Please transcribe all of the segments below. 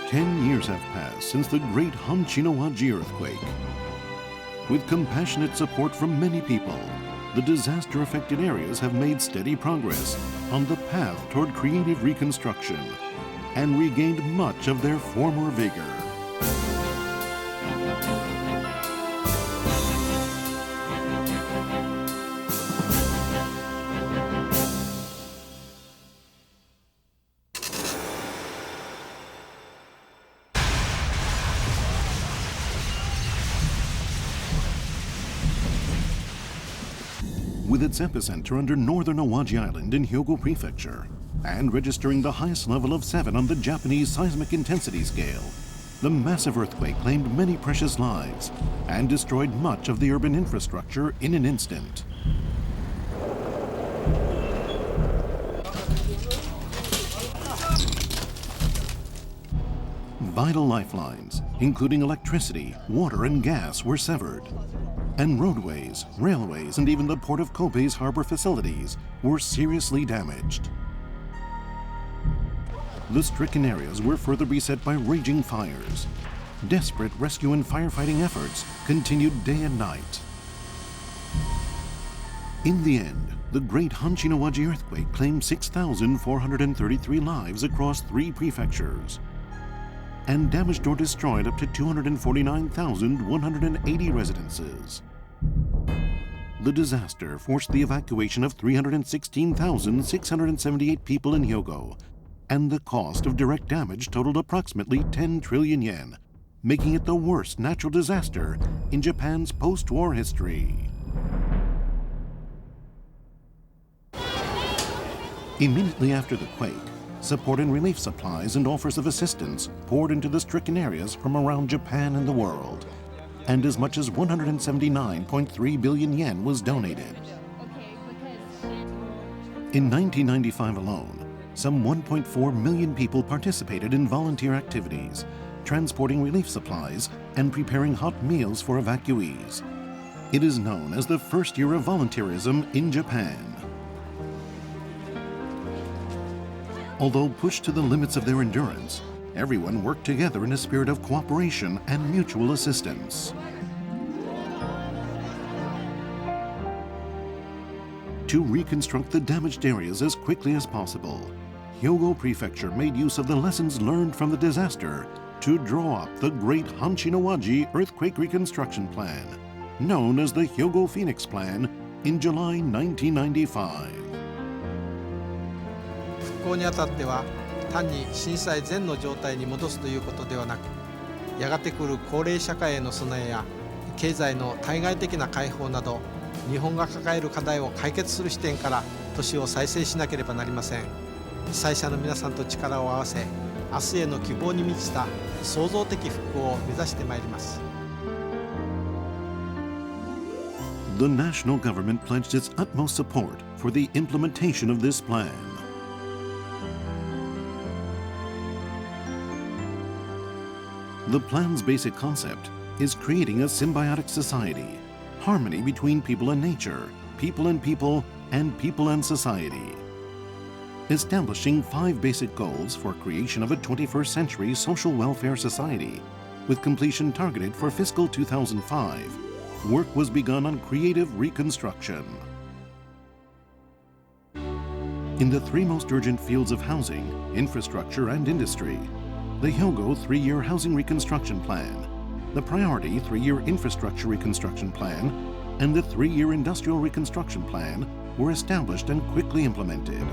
10 years have passed since the great Hanshin Awaji earthquake. With compassionate support from many people, the disaster-affected areas have made steady progress on the path toward creative reconstruction and regained much of their former vigor. With its epicenter under northern Awaji Island in Hyogo Prefecture, and registering the highest level of 7 on the Japanese seismic intensity scale, the massive earthquake claimed many precious lives and destroyed much of the urban infrastructure in an instant. Vital lifelines, including electricity, water, and gas, were severed. And roadways, railways, and even the port of Kobe's harbor facilities were seriously damaged. The stricken areas were further beset by raging fires. Desperate rescue and firefighting efforts continued day and night. In the end, the great Hanshin Awaji earthquake claimed 6,433 lives across 3 prefectures and damaged or destroyed up to 249,180 residences. The disaster forced the evacuation of 316,678 people in Hyogo, and the cost of direct damage totaled approximately 10 trillion yen, making it the worst natural disaster in Japan's post-war history. Immediately after the quake, support and relief supplies and offers of assistance poured into the stricken areas from around Japan and the world, and as much as 179.3 billion yen was donated. In 1995 alone, some 1.4 million people participated in volunteer activities, transporting relief supplies and preparing hot meals for evacuees. It is known as the first year of volunteerism in Japan. Although pushed to the limits of their endurance, everyone worked together in a spirit of cooperation and mutual assistance. To reconstruct the damaged areas as quickly as possible, Hyogo Prefecture made use of the lessons learned from the disaster to draw up the Great Hanshin Awaji Earthquake Reconstruction Plan, known as the Hyogo Phoenix Plan, in July 1995. 復興にあたっては単に震災前の状態に戻すということではなく、やがて来る高齢社会への備えや経済の対外的な開放など、日本が抱える課題を解決する視点から都市を再生しなければなりません。被災者の皆さんと力を合わせ、明日への希望に満ちた創造的復興を目指してまいります。The national government pledged its utmost support for the implementation of this plan. The plan's basic concept is creating a symbiotic society, harmony between people and nature, people and people, and people and society. Establishing 5 basic goals for creation of a 21st century social welfare society, with completion targeted for fiscal 2005, work was begun on creative reconstruction. In the 3 most urgent fields of housing, infrastructure, and industry, the Hyogo 3-year Housing Reconstruction Plan, the Priority 3-year Infrastructure Reconstruction Plan, and the 3-year Industrial Reconstruction Plan were established and quickly implemented.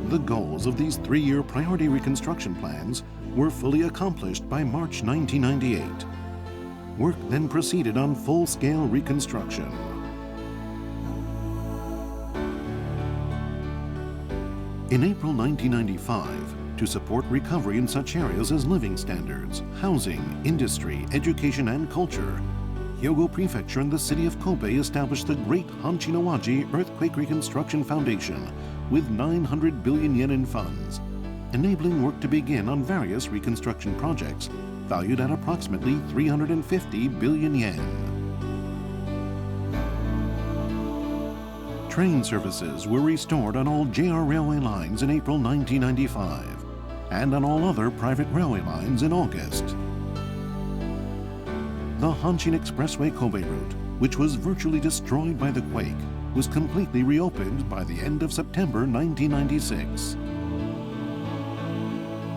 The goals of these 3-year Priority Reconstruction Plans were fully accomplished by March 1998. Work then proceeded on full-scale reconstruction. In April 1995, to support recovery in such areas as living standards, housing, industry, education, and culture, Hyogo Prefecture and the city of Kobe established the Great Hanshin Awaji Earthquake Reconstruction Foundation with 900 billion yen in funds, enabling work to begin on various reconstruction projects valued at approximately 350 billion yen. Train services were restored on all JR railway lines in April 1995, and on all other private railway lines in August. The Hanshin Expressway Kobe route, which was virtually destroyed by the quake, was completely reopened by the end of September 1996.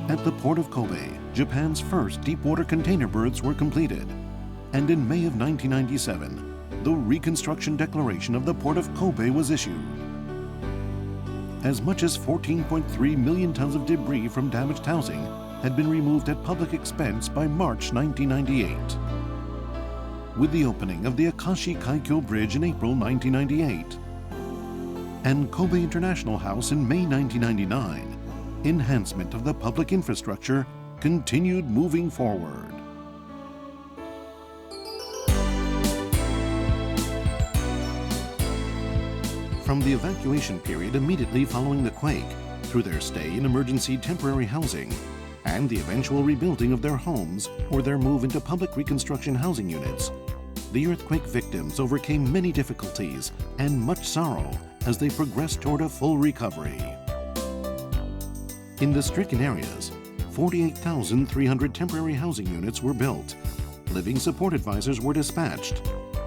At the port of Kobe, Japan's first deep-water container berths were completed, and in May of 1997, the Reconstruction Declaration of the Port of Kobe was issued. As much as 14.3 million tons of debris from damaged housing had been removed at public expense by March 1998. With the opening of the Akashi Kaikyo Bridge in April 1998 and Kobe International House in May 1999, enhancement of the public infrastructure continued moving forward. From the evacuation period immediately following the quake, through their stay in emergency temporary housing, and the eventual rebuilding of their homes or their move into public reconstruction housing units, the earthquake victims overcame many difficulties and much sorrow as they progressed toward a full recovery. In the stricken areas, 48,300 temporary housing units were built, living support advisors were dispatched,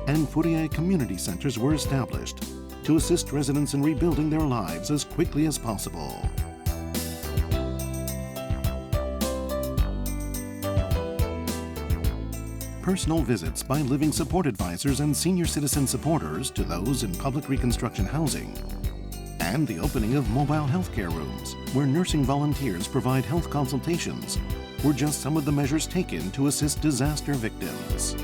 and Furie community centers were established to assist residents in rebuilding their lives as quickly as possible. Personal visits by living support advisors and senior citizen supporters to those in public reconstruction housing, and the opening of mobile healthcare rooms where nursing volunteers provide health consultations were just some of the measures taken to assist disaster victims.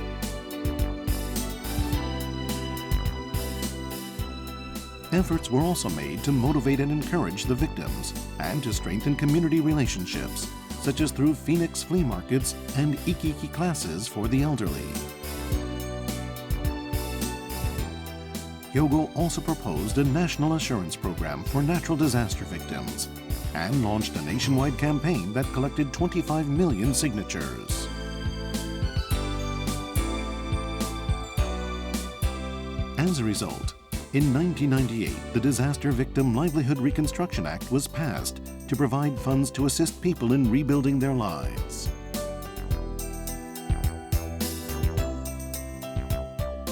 Efforts were also made to motivate and encourage the victims and to strengthen community relationships, such as through Phoenix flea markets and ikiki classes for the elderly. Hyogo also proposed a national assurance program for natural disaster victims and launched a nationwide campaign that collected 25 million signatures. As a result, in 1998, the Disaster Victim Livelihood Reconstruction Act was passed to provide funds to assist people in rebuilding their lives.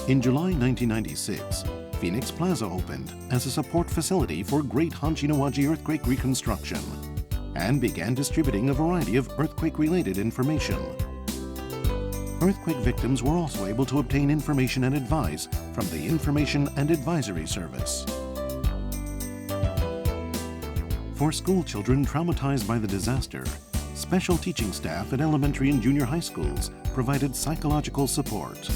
In July 1996, Phoenix Plaza opened as a support facility for Great Hanshin Awaji earthquake reconstruction and began distributing a variety of earthquake-related information. Earthquake victims were also able to obtain information and advice from the Information and Advisory Service. For school children traumatized by the disaster, special teaching staff at elementary and junior high schools provided psychological support.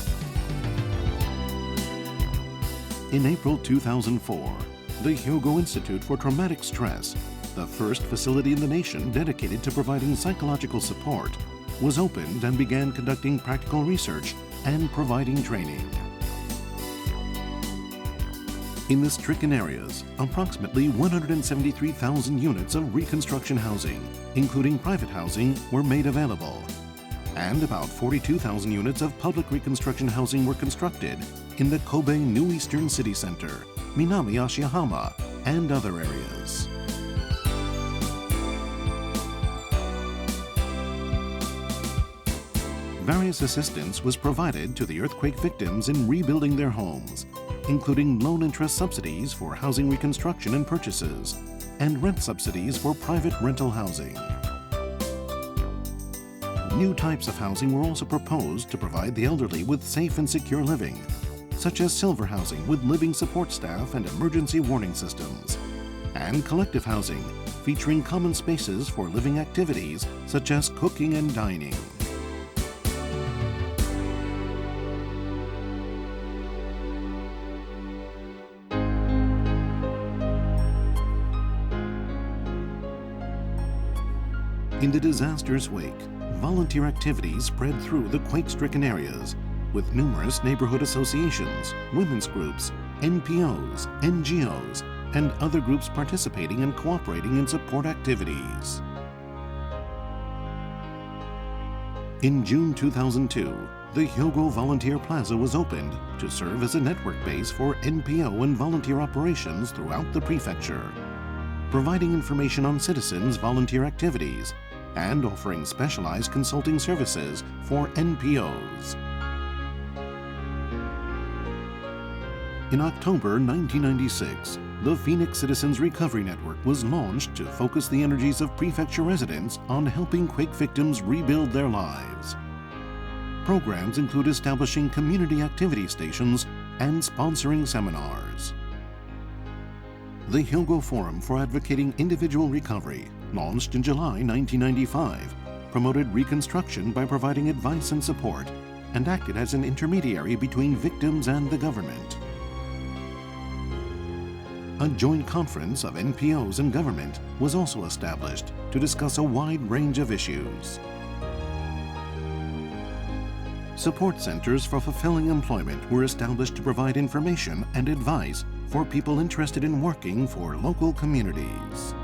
In April 2004, the Hyogo Institute for Traumatic Stress, the first facility in the nation dedicated to providing psychological support, was opened and began conducting practical research and providing training. In the stricken areas, approximately 173,000 units of reconstruction housing, including private housing, were made available, and about 42,000 units of public reconstruction housing were constructed in the Kobe New Eastern City Center, Minami Ashihama, and other areas. Various assistance was provided to the earthquake victims in rebuilding their homes, including loan interest subsidies for housing reconstruction and purchases, and rent subsidies for private rental housing. New types of housing were also proposed to provide the elderly with safe and secure living, such as silver housing with living support staff and emergency warning systems, and collective housing featuring common spaces for living activities such as cooking and dining. In the disaster's wake, volunteer activities spread through the quake-stricken areas, with numerous neighborhood associations, women's groups, NPOs, NGOs, and other groups participating and cooperating in support activities. In June 2002, the Hyogo Volunteer Plaza was opened to serve as a network base for NPO and volunteer operations throughout the prefecture, providing information on citizens' volunteer activities and offering specialized consulting services for NPOs. In October 1996, the Phoenix Citizens Recovery Network was launched to focus the energies of prefecture residents on helping quake victims rebuild their lives. Programs include establishing community activity stations and sponsoring seminars. The Hyogo Forum for Advocating Individual Recovery, launched in July 1995, promoted reconstruction by providing advice and support and acted as an intermediary between victims and the government. A joint conference of NPOs and government was also established to discuss a wide range of issues. Support centers for fulfilling employment were established to provide information and advice for people interested in working for local communities.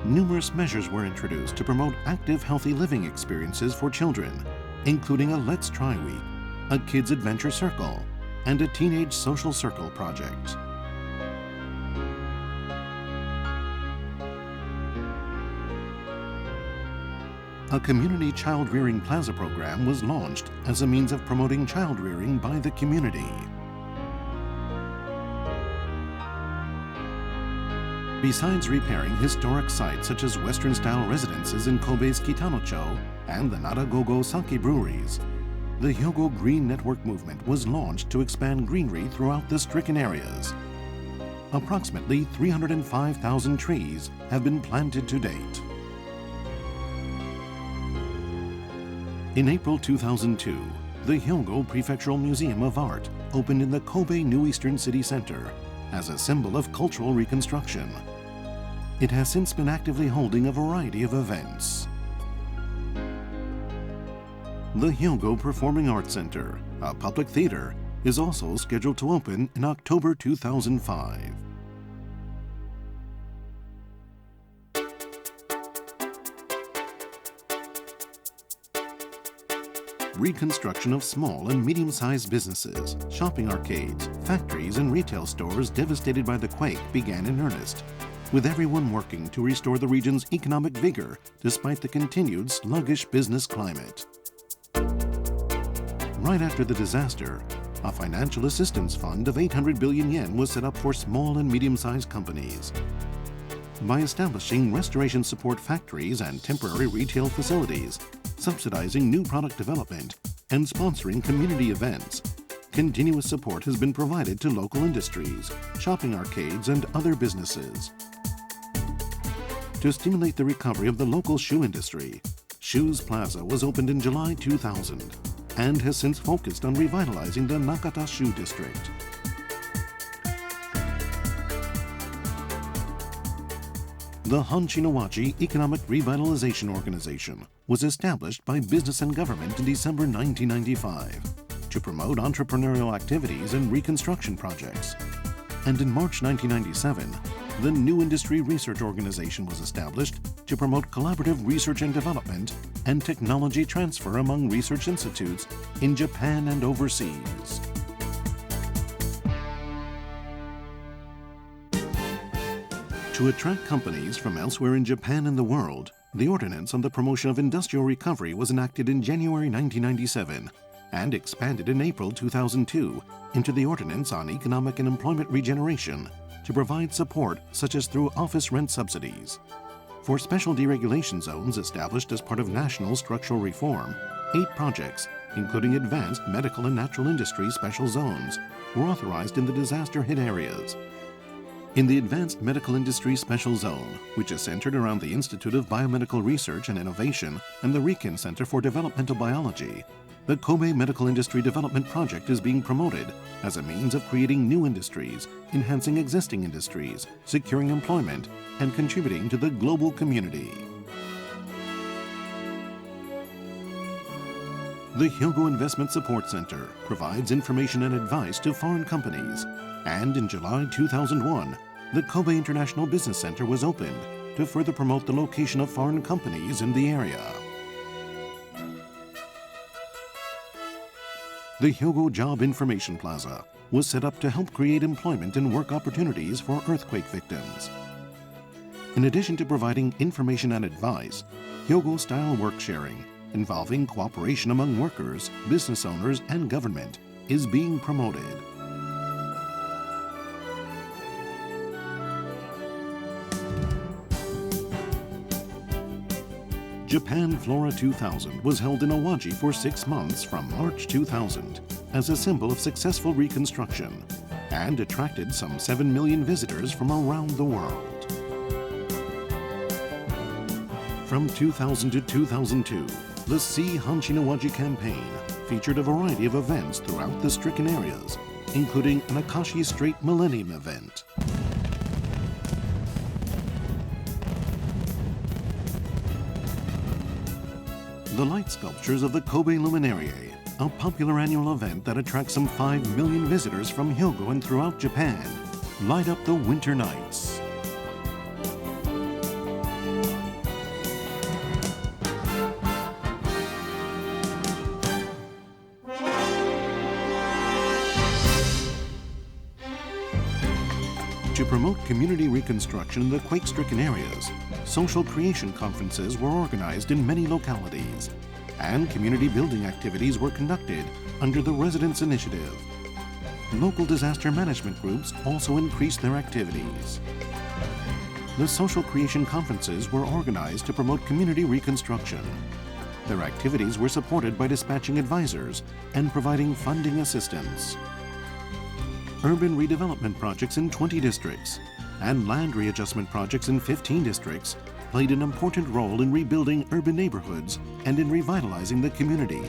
Numerous measures were introduced to promote active, healthy living experiences for children, including a Let's Try Week, a Kids Adventure Circle, and a Teenage Social Circle project. A community child rearing plaza program was launched as a means of promoting child rearing by the community. Besides repairing historic sites such as Western-style residences in Kobe's Kitanocho and the Naragogo sake breweries, the Hyogo Green Network movement was launched to expand greenery throughout the stricken areas. Approximately 305,000 trees have been planted to date. In April 2002, the Hyogo Prefectural Museum of Art opened in the Kobe New Eastern City Center as a symbol of cultural reconstruction. It has since been actively holding a variety of events. The Hyogo Performing Arts Center, a public theater, is also scheduled to open in October 2005. Reconstruction of small and medium-sized businesses, shopping arcades, factories, and retail stores devastated by the quake began in earnest, with everyone working to restore the region's economic vigor despite the continued sluggish business climate. Right after the disaster, a financial assistance fund of 800 billion yen was set up for small and medium-sized companies. By establishing restoration support factories and temporary retail facilities, subsidizing new product development, and sponsoring community events, continuous support has been provided to local industries, shopping arcades, and other businesses. To stimulate the recovery of the local shoe industry, Shoes Plaza was opened in July 2000 and has since focused on revitalizing the Nakata Shoe District. The Hanshin Awaji Economic Revitalization Organization was established by business and government in December 1995 to promote entrepreneurial activities and reconstruction projects. And in March 1997, the New Industry Research Organization was established to promote collaborative research and development and technology transfer among research institutes in Japan and overseas. To attract companies from elsewhere in Japan and the world, the Ordinance on the Promotion of Industrial Recovery was enacted in January 1997 and expanded in April 2002 into the Ordinance on Economic and Employment Regeneration to provide support such as through office rent subsidies. For special deregulation zones established as part of national structural reform, 8 projects, including advanced medical and natural industry special zones, were authorized in the disaster-hit areas. In the Advanced Medical Industry Special Zone, which is centered around the Institute of Biomedical Research and Innovation and the Riken Center for Developmental Biology, the Kobe Medical Industry Development Project is being promoted as a means of creating new industries, enhancing existing industries, securing employment, and contributing to the global community. The Hyogo Investment Support Center provides information and advice to foreign companies, and in July 2001, the Kobe International Business Center was opened to further promote the location of foreign companies in the area. The Hyogo Job Information Plaza was set up to help create employment and work opportunities for earthquake victims. In addition to providing information and advice, Hyogo-style work sharing, involving cooperation among workers, business owners, and government, is being promoted. Japan Flora 2000 was held in Awaji for 6 months from March 2000 as a symbol of successful reconstruction and attracted some 7 million visitors from around the world. From 2000 to 2002, the See Hanshin Awaji campaign featured a variety of events throughout the stricken areas, including an Akashi Strait Millennium event. The light sculptures of the Kobe Luminariae, a popular annual event that attracts some 5 million visitors from Hyogo and throughout Japan, light up the winter nights. To promote community reconstruction in the quake-stricken areas, social creation conferences were organized in many localities, and community building activities were conducted under the Residents' Initiative. Local disaster management groups also increased their activities. The social creation conferences were organized to promote community reconstruction. Their activities were supported by dispatching advisors and providing funding assistance. Urban redevelopment projects in 20 districts and land readjustment projects in 15 districts played an important role in rebuilding urban neighborhoods and in revitalizing the community.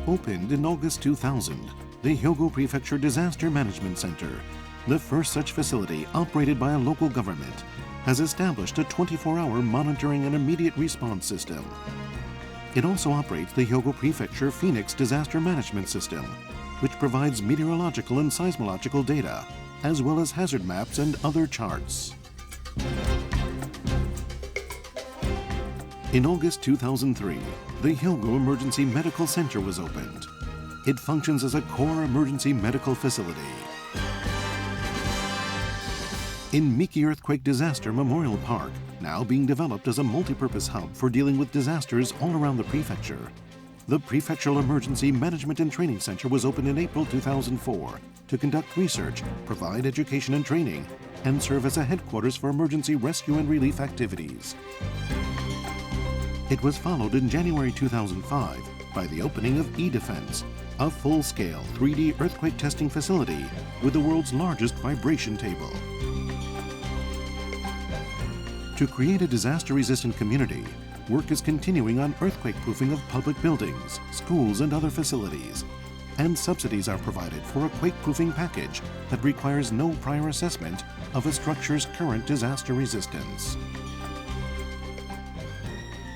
Opened in August 2000, the Hyogo Prefecture Disaster Management Center, the first such facility operated by a local government, has established a 24-hour monitoring and immediate response system. It also operates the Hyogo Prefecture Phoenix Disaster Management System, which provides meteorological and seismological data, as well as hazard maps and other charts. In August 2003, the Hyogo Emergency Medical Center was opened. It functions as a core emergency medical facility. In Miki Earthquake Disaster Memorial Park, now being developed as a multi-purpose hub for dealing with disasters all around the prefecture, the Prefectural Emergency Management and Training Center was opened in April 2004 to conduct research, provide education and training, and serve as a headquarters for emergency rescue and relief activities. It was followed in January 2005 by the opening of E-Defense, a full-scale 3D earthquake testing facility with the world's largest vibration table. To create a disaster-resistant community, work is continuing on earthquake-proofing of public buildings, schools, and other facilities, and subsidies are provided for a quake-proofing package that requires no prior assessment of a structure's current disaster resistance.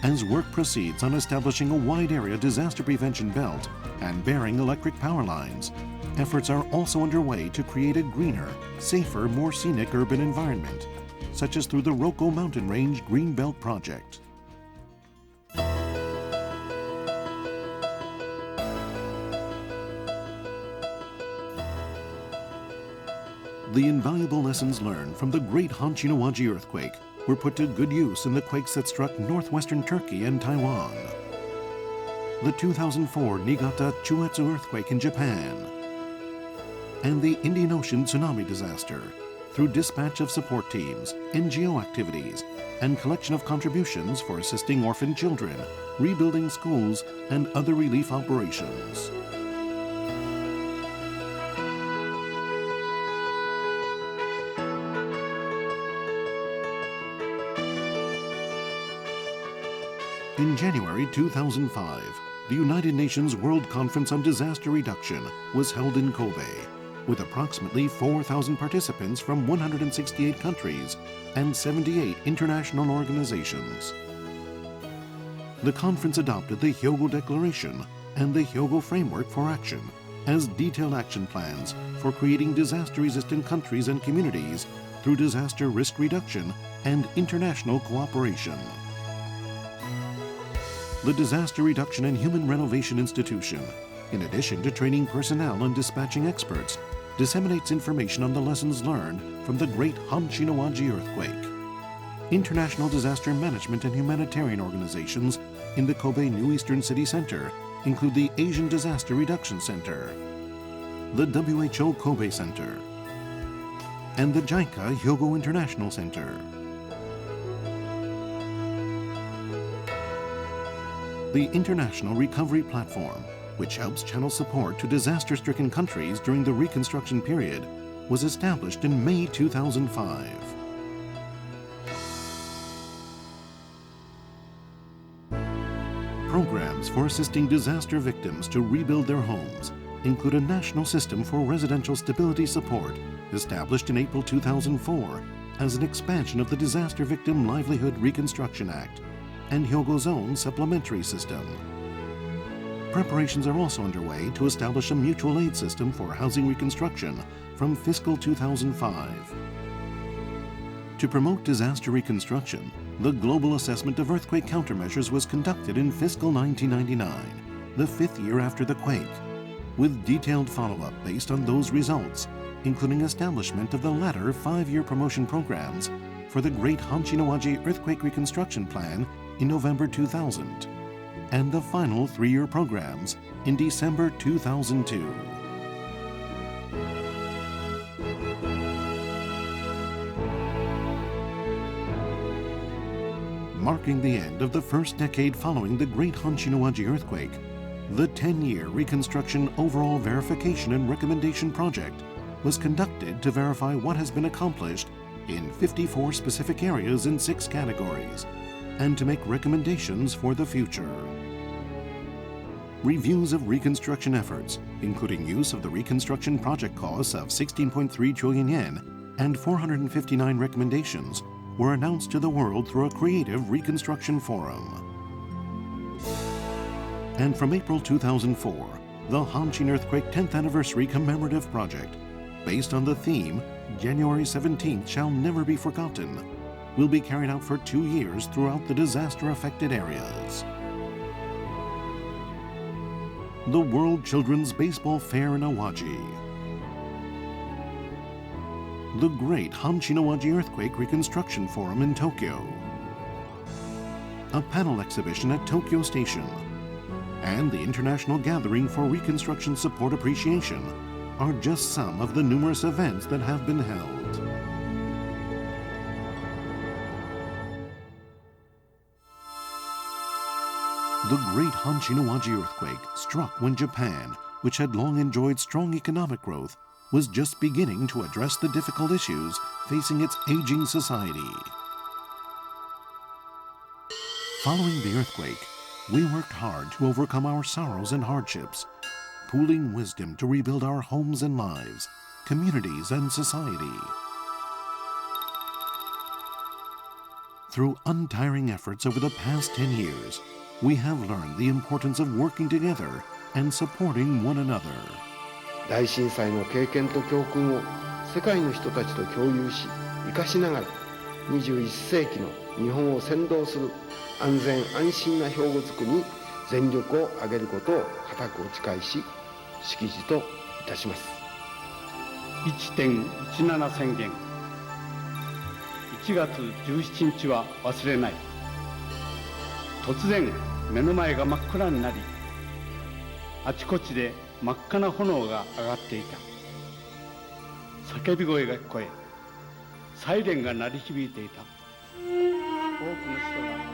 As work proceeds on establishing a wide-area disaster prevention belt and bearing electric power lines, efforts are also underway to create a greener, safer, more scenic urban environment, such as through the Roko Mountain Range Greenbelt Project. The invaluable lessons learned from the great Hanshin Awaji earthquake were put to good use in the quakes that struck northwestern Turkey and Taiwan, the 2004 Niigata Chuetsu earthquake in Japan, and the Indian Ocean tsunami disaster, through dispatch of support teams, NGO activities, and collection of contributions for assisting orphaned children, rebuilding schools, and other relief operations. In January 2005, the United Nations World Conference on Disaster Reduction was held in Kobe, with approximately 4,000 participants from 168 countries and 78 international organizations. The conference adopted the Hyogo Declaration and the Hyogo Framework for Action as detailed action plans for creating disaster-resistant countries and communities through disaster risk reduction and international cooperation. the Disaster Reduction and Human Renovation Institution, in addition to training personnel and dispatching experts, disseminates information on the lessons learned from the great Hanshin Awaji earthquake. International disaster management and humanitarian organizations in the Kobe New Eastern City Center include the Asian Disaster Reduction Center, the WHO Kobe Center, and the JICA Hyogo International Center. The International Recovery Platform, which helps channel support to disaster-stricken countries during the Reconstruction period, was established in May 2005. Programs for assisting disaster victims to rebuild their homes include a national system for residential stability support established in April 2004 as an expansion of the Disaster Victim Livelihood Reconstruction Act and Hyogo's own supplementary system. Preparations are also underway to establish a mutual aid system for housing reconstruction from fiscal 2005. To promote disaster reconstruction, the global assessment of earthquake countermeasures was conducted in fiscal 1999, the 5th year after the quake, with detailed follow-up based on those results, including establishment of the latter 5-year promotion programs for the Great Hanshin Awaji Earthquake Reconstruction Plan in November 2000, and the final 3-year programs in December 2002. Marking the end of the first decade following the Great Hanshin Awaji earthquake, the 10-year Reconstruction Overall Verification and Recommendation Project was conducted to verify what has been accomplished in 54 specific areas in 6 categories, and to make recommendations for the future. Reviews of reconstruction efforts, including use of the reconstruction project costs of 16.3 trillion yen and 459 recommendations, were announced to the world through a creative reconstruction forum. And from April 2004, the Hanshin Earthquake 10th Anniversary Commemorative Project, based on the theme, January 17th Shall Never Be Forgotten, will be carried out for 2 years throughout the disaster-affected areas. The World Children's Baseball Fair in Awaji, the Great Hanshin Awaji Earthquake Reconstruction Forum in Tokyo, a panel exhibition at Tokyo Station, and the International Gathering for Reconstruction Support Appreciation are just some of the numerous events that have been held. The Great Hanshin Awaji earthquake struck when Japan, which had long enjoyed strong economic growth, was just beginning to address the difficult issues facing its aging society. Following the earthquake, we worked hard to overcome our sorrows and hardships, pooling wisdom to rebuild our homes and lives, communities and society. Through untiring efforts over the past 10 years, we have learned the importance of working together and supporting one another. 大震災の経験と教訓を世界の人たちと共有し、生かしながら21世紀の日本を先導する安全安心な兵庫づくりに全力を挙げることを固くお誓いし、式辞といたします。 1.17 宣言。1月17日は忘れない。突然目の前が真っ暗になり、あちこちで真っ赤な炎が上がっていた。叫び声が聞こえ、サイレンが鳴り響いていた。多くの人が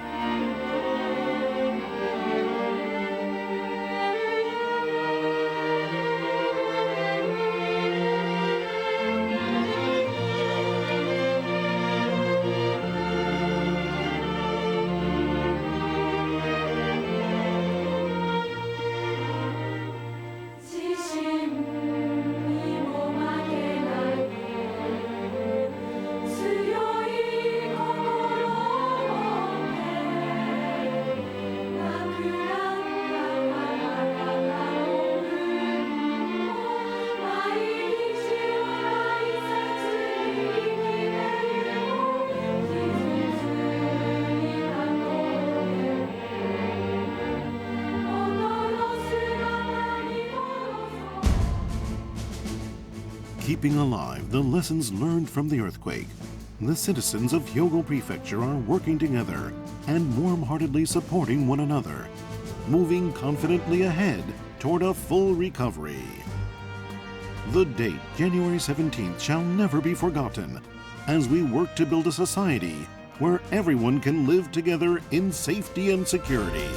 強い心を Keeping alive the lessons learned from the earthquake, the citizens of Hyogo Prefecture are working together and warm-heartedly supporting one another, moving confidently ahead toward a full recovery. The date, January 17th, shall never be forgotten as we work to build a society where everyone can live together in safety and security.